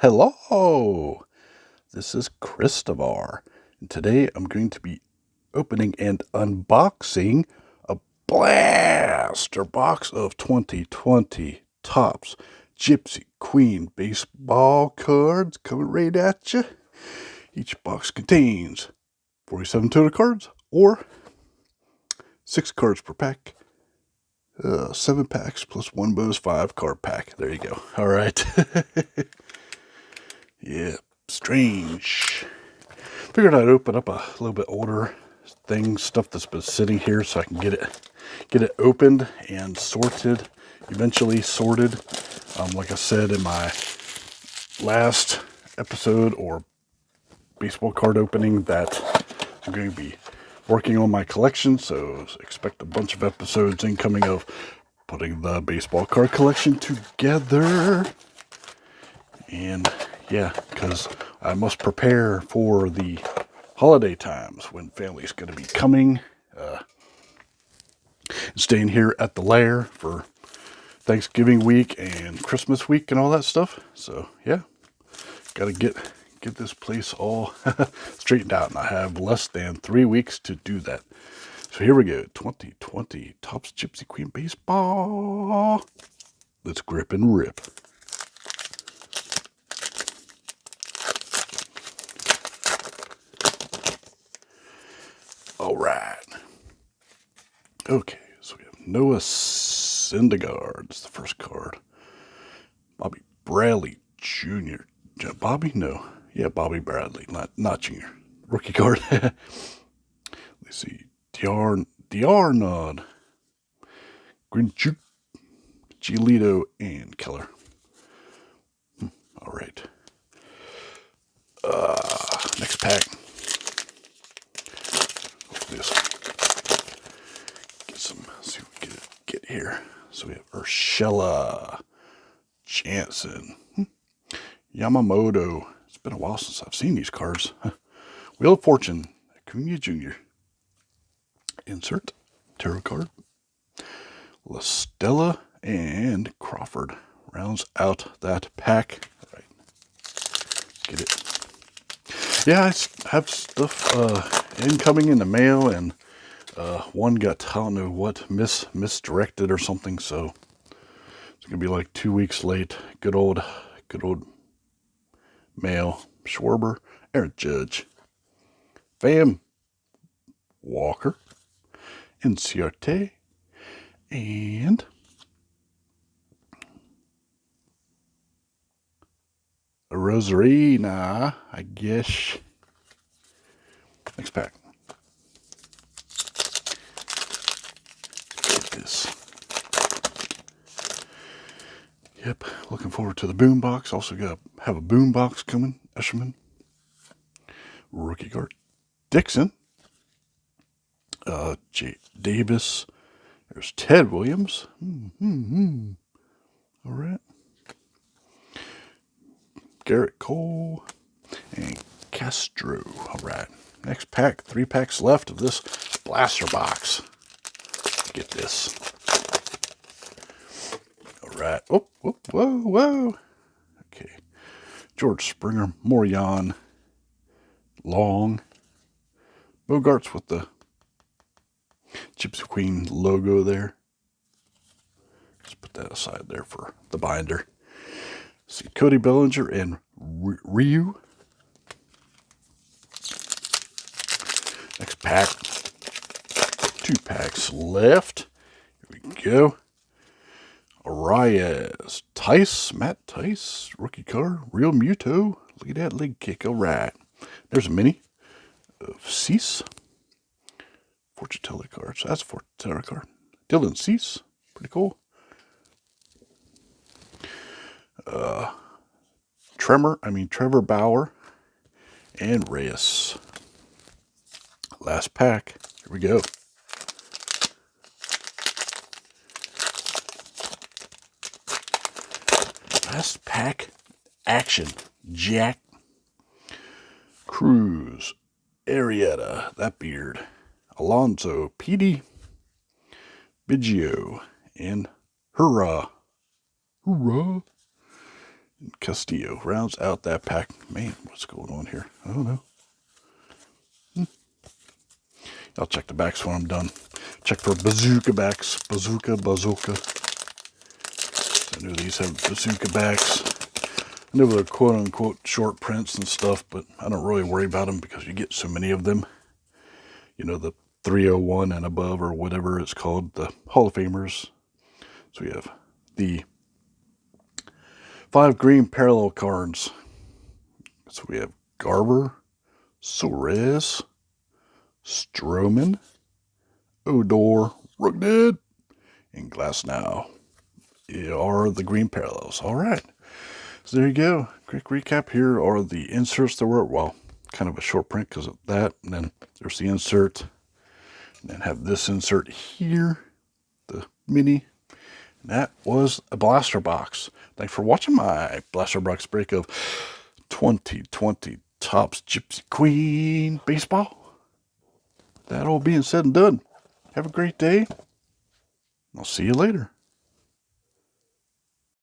Hello, this is Krysdavar, and today I'm going to be opening and unboxing a blaster box of 2020 Topps Gypsy Queen baseball cards coming right at you. Each box contains 47 total cards or 6 cards per pack. 7 packs plus 1 bonus 5 card pack. There you go. All right. Yeah, strange. Figured I'd open up a little bit older stuff that's been sitting here, so I can get it opened and sorted. Eventually sorted. Like I said in my last episode or baseball card opening, that I'm going to be working on my collection. So expect a bunch of episodes incoming of putting the baseball card collection together. And yeah, because I must prepare for the holiday times when family's going to be coming, staying here at the lair for Thanksgiving week and Christmas week and all that stuff. So yeah, got to get this place all straightened out, and I have less than 3 weeks to do that. So here we go, 2020 Topps Gypsy Queen baseball. Let's grip and rip. All right. Okay, so we have Noah Syndergaard. It's the first card. Bobby Bradley Jr. Bobby? No. Yeah, Bobby Bradley, not Jr. Rookie card. Let's see. Diarnod, Grinchuk, Giolito, and Keller. All right. Next pack. This. Get some. Let's see what we get here. So we have Urshela, Jansen, Yamamoto. It's been a while since I've seen these cards. Wheel of Fortune, Acuna Jr. Insert tarot card. La Stella and Crawford rounds out that pack. All right, get it. Yeah, I have stuff incoming in the mail, and one got, I don't know what, misdirected or something, so it's gonna be like 2 weeks late. Good old mail. Schwarber, Aaron Judge, Vam Walker, Inciarte, and a Rosarina, I guess. Next pack. Get this. Yep, looking forward to the boom box. Also got to have a boom box coming. Escherman, rookie card. Dixon, J. Davis. There's Ted Williams. All right. Garrett Cole and Castro. All right. Next pack. 3 packs left of this blaster box. Get this. All right. Oh, whoa. Okay. George Springer, Morion, Long, Bogarts with the Gypsy Queen logo there. Just put that aside there for the binder. See Cody Bellinger and Ryu. Next pack. 2 packs left. Here we go. Arias, Matt Tice, rookie card, Real Muto. Look at that leg kick. All right. There's a mini of Cease. Fortune teller card. So that's a fortune teller card. Dylan Cease. Pretty cool. Trevor Bauer and Reyes. Last pack. Here we go. Last pack action. Jack Cruz, Arrieta, that beard, Alonso, Petey, Biggio, and Hurrah. Castillo rounds out that pack. Man, what's going on here? I don't know. I'll check the backs when I'm done. Check for bazooka backs. Bazooka. I know these have bazooka backs. I know they're quote-unquote short prints and stuff, but I don't really worry about them because you get so many of them. You know, the 301 and above or whatever it's called, the Hall of Famers. So we have the 5 green parallel cards. So we have Garver, Suarez, Stroman, Odor, Rugnet, and Glasnow are the green parallels. All right. So there you go. Quick recap. Here are the inserts that were, well, kind of a short print because of that. And then there's the insert. And then have this insert here, the mini. And that was a blaster box. Thanks for watching my blaster box break of 2020 Topps Gypsy Queen Baseball. That all being said and done, have a great day. I'll see you later.